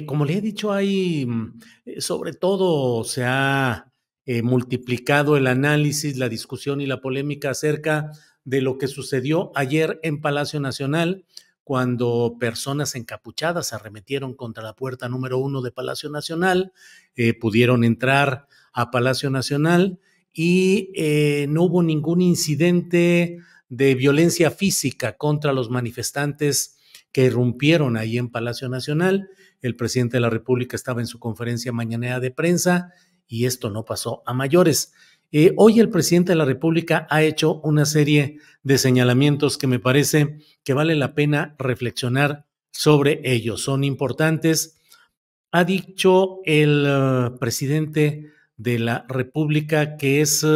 Como le he dicho, sobre todo se ha multiplicado el análisis, la discusión y la polémica acerca de lo que sucedió ayer en Palacio Nacional, cuando personas encapuchadas arremetieron contra la puerta número 1 de Palacio Nacional, pudieron entrar a Palacio Nacional y no hubo ningún incidente de violencia física contra los manifestantes que irrumpieron ahí en Palacio Nacional. El presidente de la República estaba en su conferencia mañanera de prensa y esto no pasó a mayores. Hoy el presidente de la República ha hecho una serie de señalamientos que me parece que vale la pena reflexionar sobre ellos. Son importantes. Ha dicho el presidente de la República que es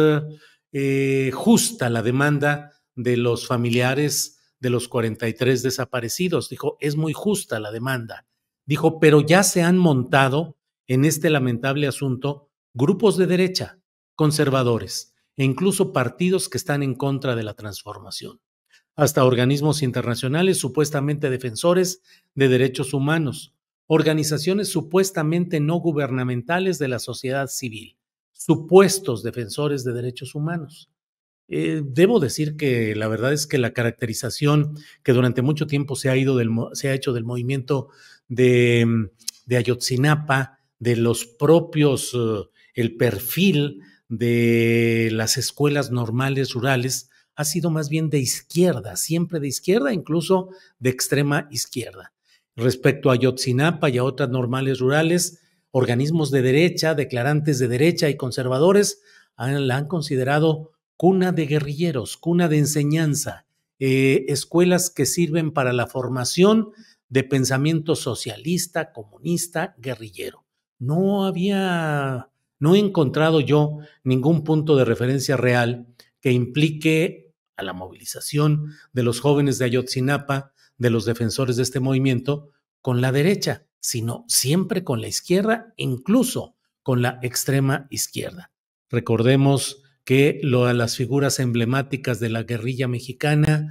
justa la demanda de los familiares de los 43 desaparecidos. Dijo, es muy justa la demanda. Dijo, pero ya se han montado en este lamentable asunto grupos de derecha, conservadores e incluso partidos que están en contra de la transformación, hasta organismos internacionales supuestamente defensores de derechos humanos, organizaciones supuestamente no gubernamentales de la sociedad civil, supuestos defensores de derechos humanos. Debo decir que la verdad es que la caracterización que durante mucho tiempo se ha hecho del movimiento de Ayotzinapa, de los propios, el perfil de las escuelas normales rurales, ha sido más bien de izquierda, siempre de izquierda, incluso de extrema izquierda. Respecto a Ayotzinapa y a otras normales rurales, organismos de derecha, declarantes de derecha y conservadores la han considerado cuna de guerrilleros, cuna de enseñanza, escuelas que sirven para la formación de pensamiento socialista, comunista, guerrillero. No he encontrado yo ningún punto de referencia real que implique a la movilización de los jóvenes de Ayotzinapa, de los defensores de este movimiento, con la derecha, sino siempre con la izquierda, incluso con la extrema izquierda. Recordemos que las figuras emblemáticas de la guerrilla mexicana,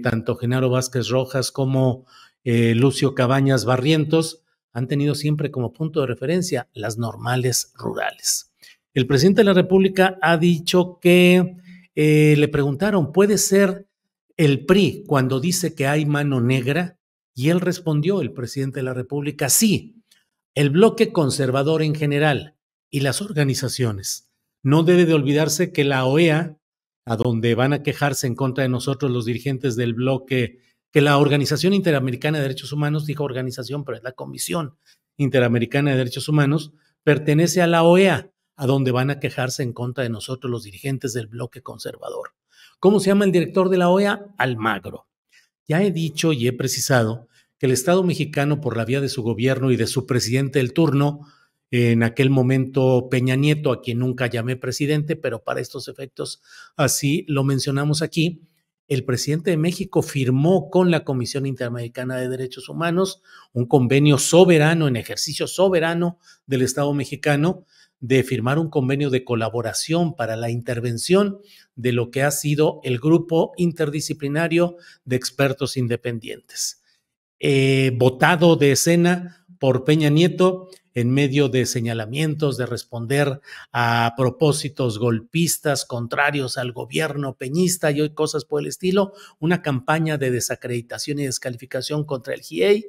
tanto Genaro Vázquez Rojas como Lucio Cabañas Barrientos, han tenido siempre como punto de referencia las normales rurales. El presidente de la República ha dicho que le preguntaron, ¿puede ser el PRI cuando dice que hay mano negra? Y él respondió, el presidente de la República, sí, el bloque conservador en general y las organizaciones. No debe de olvidarse que la OEA, a donde van a quejarse en contra de nosotros los dirigentes del bloque, que la Organización Interamericana de Derechos Humanos, dijo organización, pero es la Comisión Interamericana de Derechos Humanos, pertenece a la OEA, a donde van a quejarse en contra de nosotros los dirigentes del bloque conservador. ¿Cómo se llama el director de la OEA? Almagro. Ya he dicho y he precisado que el Estado mexicano, por la vía de su gobierno y de su presidente del turno, en aquel momento Peña Nieto, a quien nunca llamé presidente, pero para estos efectos así lo mencionamos aquí, el presidente de México firmó con la Comisión Interamericana de Derechos Humanos un convenio soberano, en ejercicio soberano del Estado mexicano, de firmar un convenio de colaboración para la intervención de lo que ha sido el grupo interdisciplinario de expertos independientes. Votado de escena por Peña Nieto en medio de señalamientos de responder a propósitos golpistas contrarios al gobierno peñista y cosas por el estilo, una campaña de desacreditación y descalificación contra el GIEI,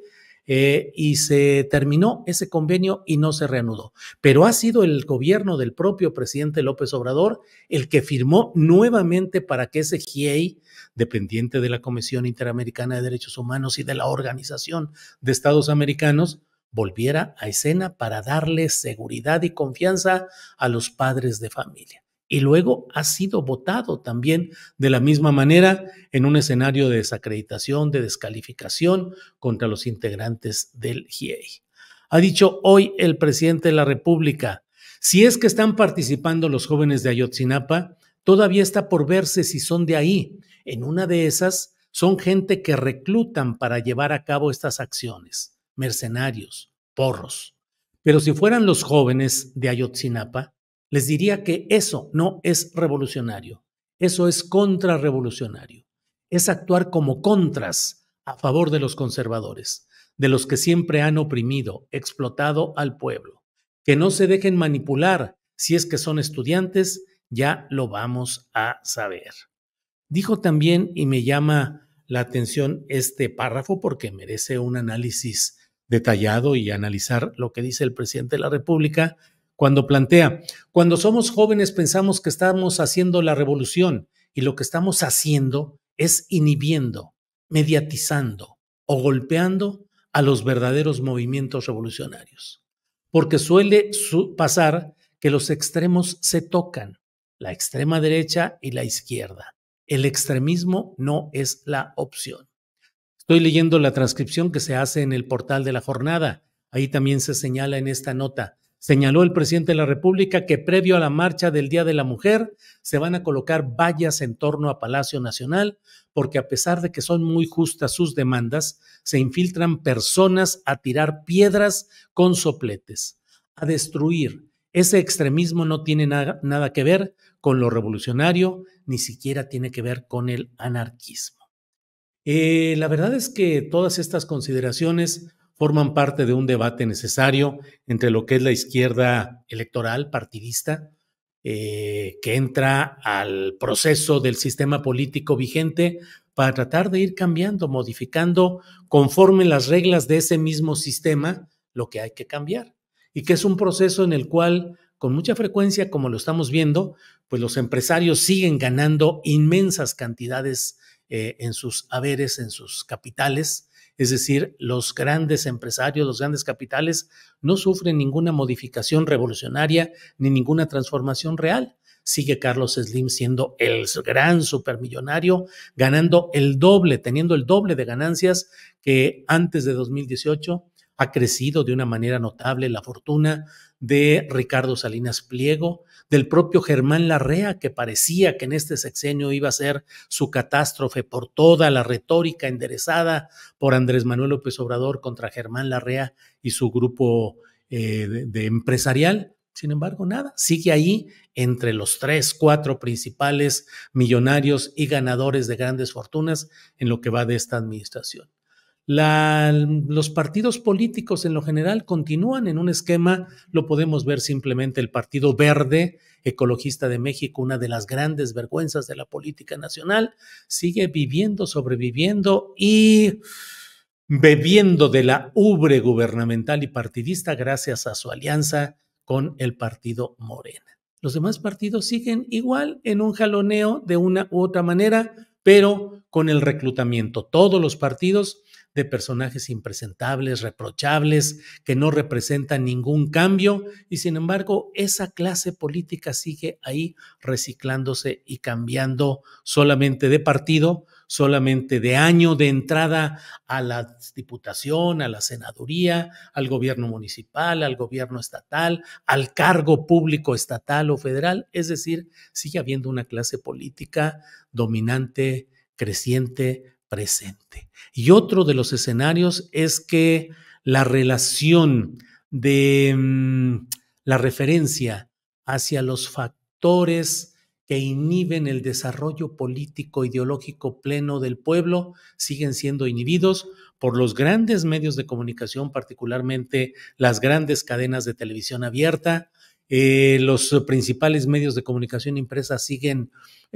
y se terminó ese convenio y no se reanudó. Pero ha sido el gobierno del propio presidente López Obrador el que firmó nuevamente para que ese GIEI, dependiente de la Comisión Interamericana de Derechos Humanos y de la Organización de Estados Americanos, volviera a escena para darle seguridad y confianza a los padres de familia. Y luego ha sido votado también de la misma manera en un escenario de desacreditación, de descalificación contra los integrantes del GIEI. Ha dicho hoy el presidente de la República, si es que están participando los jóvenes de Ayotzinapa, todavía está por verse si son de ahí. En una de esas son gente que reclutan para llevar a cabo estas acciones, mercenarios, porros. Pero si fueran los jóvenes de Ayotzinapa, les diría que eso no es revolucionario, eso es contrarrevolucionario, es actuar como contras a favor de los conservadores, de los que siempre han oprimido, explotado al pueblo. Que no se dejen manipular. Si es que son estudiantes, ya lo vamos a saber. Dijo también, y me llama la atención este párrafo porque merece un análisis detallado y analizar lo que dice el presidente de la República cuando plantea, cuando somos jóvenes pensamos que estamos haciendo la revolución y lo que estamos haciendo es inhibiendo, mediatizando o golpeando a los verdaderos movimientos revolucionarios. Porque suele pasar que los extremos se tocan, la extrema derecha y la izquierda. El extremismo no es la opción. Estoy leyendo la transcripción que se hace en el portal de la jornada. Ahí también se señala en esta nota. Señaló el presidente de la República que previo a la marcha del Día de la Mujer se van a colocar vallas en torno a Palacio Nacional porque a pesar de que son muy justas sus demandas, se infiltran personas a tirar piedras con sopletes, a destruir. Ese extremismo no tiene nada que ver con lo revolucionario, ni siquiera tiene que ver con el anarquismo. La verdad es que todas estas consideraciones forman parte de un debate necesario entre lo que es la izquierda electoral partidista, que entra al proceso del sistema político vigente para tratar de ir cambiando, modificando conforme las reglas de ese mismo sistema lo que hay que cambiar. Y que es un proceso en el cual, con mucha frecuencia, como lo estamos viendo, pues los empresarios siguen ganando inmensas cantidades en sus haberes, en sus capitales. Es decir, los grandes empresarios, los grandes capitales no sufren ninguna modificación revolucionaria ni ninguna transformación real. Sigue Carlos Slim siendo el gran supermillonario, ganando el doble, teniendo el doble de ganancias que antes de 2018. Ha crecido de una manera notable la fortuna de Ricardo Salinas Pliego, del propio Germán Larrea, que parecía que en este sexenio iba a ser su catástrofe por toda la retórica enderezada por Andrés Manuel López Obrador contra Germán Larrea y su grupo de empresarial. Sin embargo, nada, sigue ahí entre los 3, 4 principales millonarios y ganadores de grandes fortunas en lo que va de esta administración. Los partidos políticos en lo general continúan en un esquema, lo podemos ver simplemente el Partido Verde Ecologista de México, una de las grandes vergüenzas de la política nacional, sigue viviendo, sobreviviendo y bebiendo de la ubre gubernamental y partidista gracias a su alianza con el partido Morena. Los demás partidos siguen igual en un jaloneo de una u otra manera, pero con el reclutamiento. Todos los partidos de personajes impresentables, reprochables, que no representan ningún cambio y sin embargo esa clase política sigue ahí reciclándose y cambiando solamente de partido, solamente de año de entrada a la diputación, a la senaduría, al gobierno municipal, al gobierno estatal, al cargo público estatal o federal. Es decir, sigue habiendo una clase política dominante, creciente, presente. Y otro de los escenarios es que la relación de la referencia hacia los factores que inhiben el desarrollo político ideológico pleno del pueblo siguen siendo inhibidos por los grandes medios de comunicación, particularmente las grandes cadenas de televisión abierta. Los principales medios de comunicación impresa siguen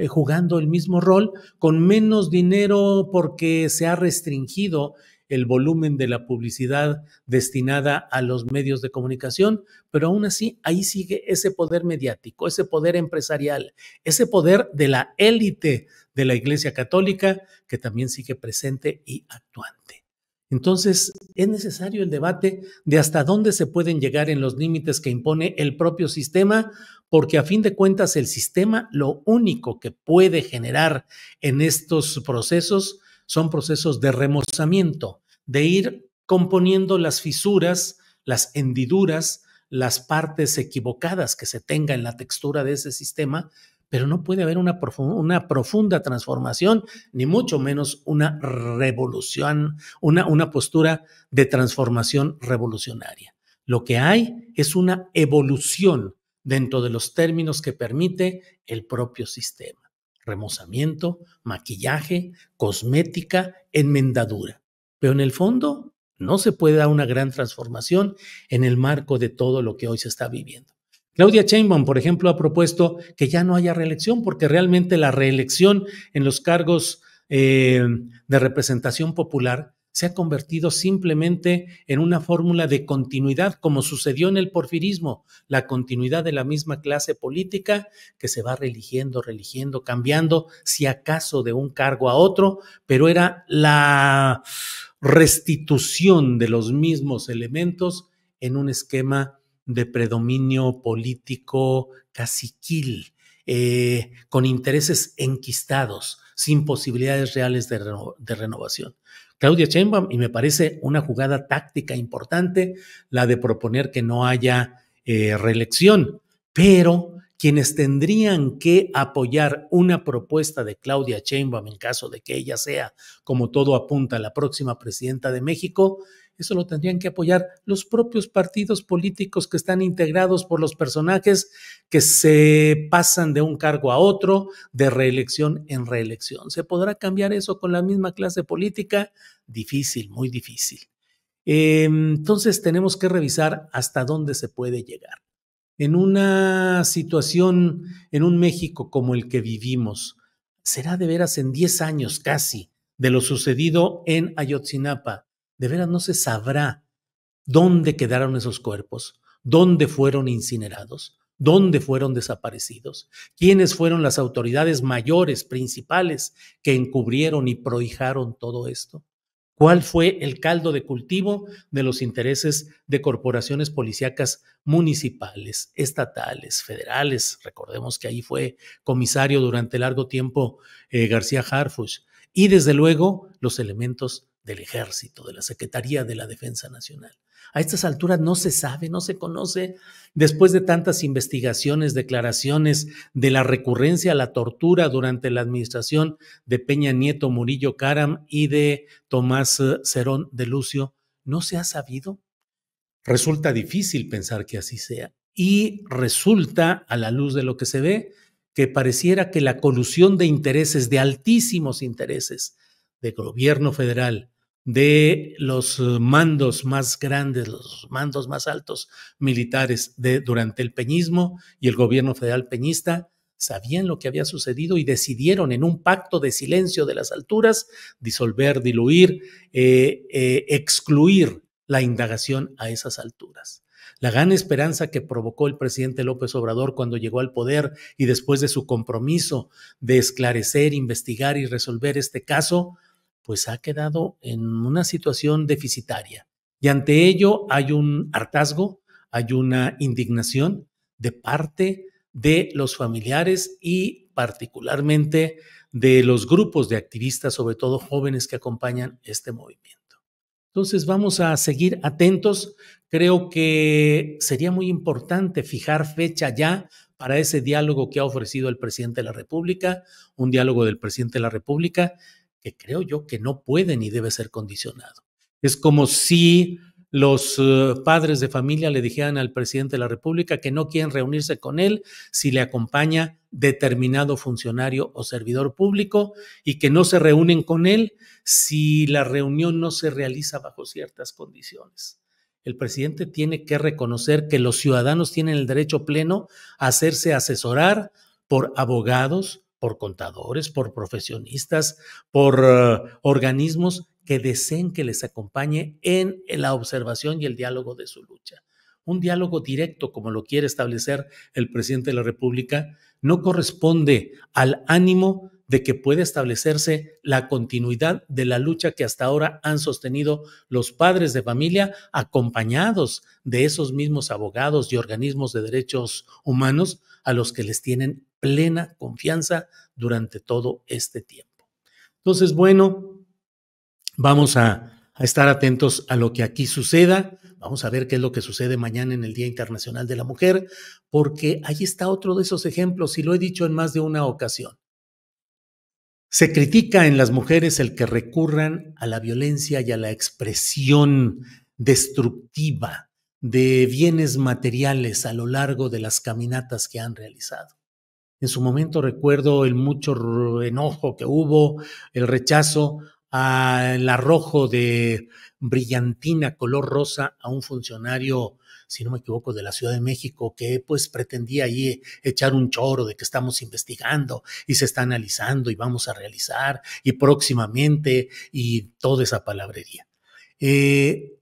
jugando el mismo rol con menos dinero porque se ha restringido el volumen de la publicidad destinada a los medios de comunicación, pero aún así ahí sigue ese poder mediático, ese poder empresarial, ese poder de la élite de la Iglesia Católica que también sigue presente y actuante. Entonces, es necesario el debate de hasta dónde se pueden llegar en los límites que impone el propio sistema, porque a fin de cuentas el sistema lo único que puede generar en estos procesos son procesos de remozamiento, de ir componiendo las fisuras, las hendiduras, las partes equivocadas que se tenga en la textura de ese sistema, pero no puede haber una profunda transformación, ni mucho menos una revolución, una postura de transformación revolucionaria. Lo que hay es una evolución dentro de los términos que permite el propio sistema. Remozamiento, maquillaje, cosmética, enmendadura. Pero en el fondo, no se puede dar una gran transformación en el marco de todo lo que hoy se está viviendo. Claudia Sheinbaum, por ejemplo, ha propuesto que ya no haya reelección, porque realmente la reelección en los cargos de representación popular se ha convertido simplemente en una fórmula de continuidad, como sucedió en el porfirismo, la continuidad de la misma clase política que se va religiendo, cambiando, si acaso de un cargo a otro, pero era la restitución de los mismos elementos en un esquema de predominio político caciquil, con intereses enquistados, sin posibilidades reales de renovación. Claudia Sheinbaum, y me parece una jugada táctica importante, la de proponer que no haya reelección, pero quienes tendrían que apoyar una propuesta de Claudia Sheinbaum en caso de que ella sea, como todo apunta, la próxima presidenta de México, eso lo tendrían que apoyar los propios partidos políticos que están integrados por los personajes que se pasan de un cargo a otro, de reelección en reelección. ¿Se podrá cambiar eso con la misma clase política? Difícil, muy difícil. Entonces tenemos que revisar hasta dónde se puede llegar. En una situación, en un México como el que vivimos, será de veras en 10 años casi de lo sucedido en Ayotzinapa, de veras no se sabrá dónde quedaron esos cuerpos, dónde fueron incinerados, dónde fueron desaparecidos, quiénes fueron las autoridades mayores, principales, que encubrieron y prohijaron todo esto. ¿Cuál fue el caldo de cultivo de los intereses de corporaciones policíacas municipales, estatales, federales? Recordemos que ahí fue comisario durante largo tiempo García Harfuch. Y desde luego los elementos del Ejército, de la Secretaría de la Defensa Nacional. A estas alturas no se sabe, no se conoce, después de tantas investigaciones, declaraciones de la recurrencia a la tortura durante la administración de Peña Nieto, Murillo Karam y de Tomás Cerón de Lucio, no se ha sabido. Resulta difícil pensar que así sea. Y resulta, a la luz de lo que se ve, que pareciera que la colusión de intereses, de altísimos intereses, de gobierno federal, de los mandos más grandes, los mandos más altos militares durante el peñismo y el gobierno federal peñista, sabían lo que había sucedido y decidieron en un pacto de silencio de las alturas disolver, diluir, excluir la indagación a esas alturas. La gran esperanza que provocó el presidente López Obrador cuando llegó al poder y después de su compromiso de esclarecer, investigar y resolver este caso, pues ha quedado en una situación deficitaria. Y ante ello hay un hartazgo, hay una indignación de parte de los familiares y particularmente de los grupos de activistas, sobre todo jóvenes que acompañan este movimiento. Entonces vamos a seguir atentos. Creo que sería muy importante fijar fecha ya para ese diálogo que ha ofrecido el presidente de la República, un diálogo del presidente de la República que creo yo que no puede ni debe ser condicionado. Es como si los padres de familia le dijeran al presidente de la República que no quieren reunirse con él si le acompaña determinado funcionario o servidor público y que no se reúnen con él si la reunión no se realiza bajo ciertas condiciones. El presidente tiene que reconocer que los ciudadanos tienen el derecho pleno a hacerse asesorar por abogados, por contadores, por profesionistas, por organismos que deseen que les acompañe en la observación y el diálogo de su lucha. Un diálogo directo, como lo quiere establecer el presidente de la República, no corresponde al ánimo de que pueda establecerse la continuidad de la lucha que hasta ahora han sostenido los padres de familia, acompañados de esos mismos abogados y organismos de derechos humanos a los que les tienen plena confianza durante todo este tiempo. Entonces, bueno, vamos a estar atentos a lo que aquí suceda. Vamos a ver qué es lo que sucede mañana en el Día Internacional de la Mujer, porque ahí está otro de esos ejemplos y lo he dicho en más de una ocasión. Se critica en las mujeres el que recurran a la violencia y a la expresión destructiva de bienes materiales a lo largo de las caminatas que han realizado. En su momento recuerdo el mucho enojo que hubo, el rechazo al arrojo de brillantina color rosa a un funcionario, si no me equivoco, de la Ciudad de México, que pues pretendía ahí echar un choro de que estamos investigando y se está analizando y vamos a realizar y próximamente y toda esa palabrería. Eh,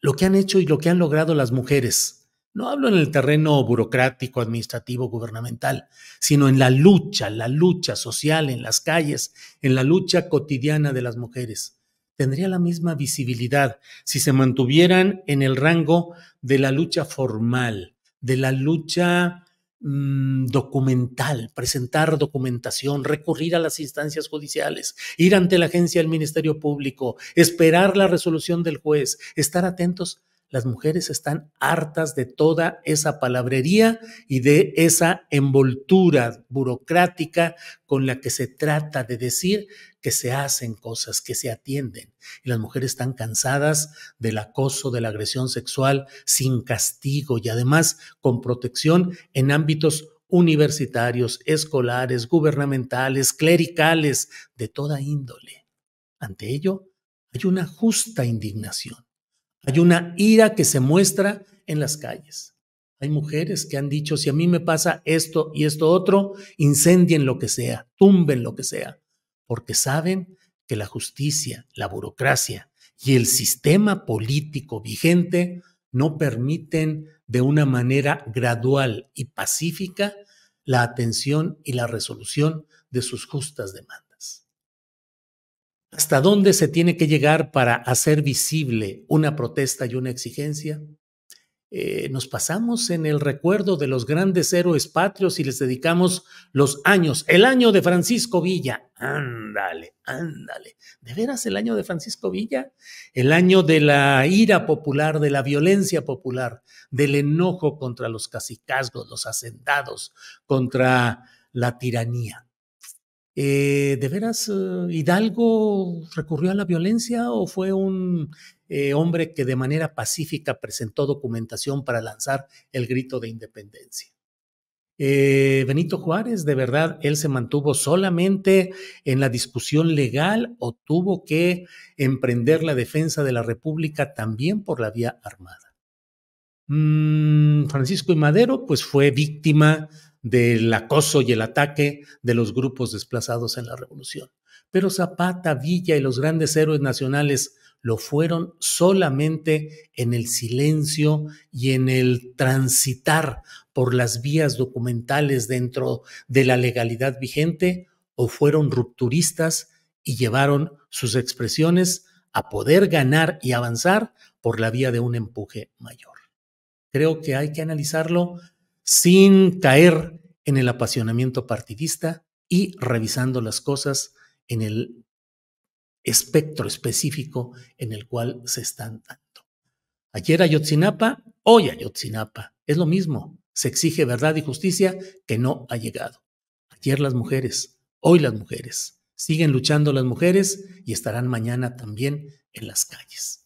lo que han hecho y lo que han logrado las mujeres, no hablo en el terreno burocrático, administrativo, gubernamental, sino en la lucha social en las calles, en la lucha cotidiana de las mujeres. Tendría la misma visibilidad si se mantuvieran en el rango de la lucha formal, de la lucha documental, presentar documentación, recurrir a las instancias judiciales, ir ante la agencia del Ministerio Público, esperar la resolución del juez, estar atentos. Las mujeres están hartas de toda esa palabrería y de esa envoltura burocrática con la que se trata de decir que se hacen cosas, que se atienden. Y las mujeres están cansadas del acoso, de la agresión sexual sin castigo y además con protección en ámbitos universitarios, escolares, gubernamentales, clericales, de toda índole. Ante ello, hay una justa indignación. Hay una ira que se muestra en las calles. Hay mujeres que han dicho, si a mí me pasa esto y esto otro, incendien lo que sea, tumben lo que sea, porque saben que la justicia, la burocracia y el sistema político vigente no permiten de una manera gradual y pacífica la atención y la resolución de sus justas demandas. ¿Hasta dónde se tiene que llegar para hacer visible una protesta y una exigencia? Nos pasamos en el recuerdo de los grandes héroes patrios y les dedicamos los años. El año de Francisco Villa. Ándale, ándale. ¿De veras el año de Francisco Villa? El año de la ira popular, de la violencia popular, del enojo contra los cacicazgos, los hacendados, contra la tiranía. ¿De veras Hidalgo recurrió a la violencia o fue un hombre que de manera pacífica presentó documentación para lanzar el grito de independencia? Benito Juárez, ¿de verdad él se mantuvo solamente en la discusión legal o tuvo que emprender la defensa de la República también por la vía armada? Francisco I. Madero, pues fue víctima del acoso y el ataque de los grupos desplazados en la revolución. Pero Zapata, Villa y los grandes héroes nacionales lo fueron solamente en el silencio y en el transitar por las vías documentales dentro de la legalidad vigente, o fueron rupturistas y llevaron sus expresiones a poder ganar y avanzar por la vía de un empuje mayor. Creo que hay que analizarlo sin caer en el apasionamiento partidista y revisando las cosas en el espectro específico en el cual se están dando. Ayer Ayotzinapa, hoy Ayotzinapa. Es lo mismo. Se exige verdad y justicia que no ha llegado. Ayer las mujeres, hoy las mujeres. Siguen luchando las mujeres y estarán mañana también en las calles.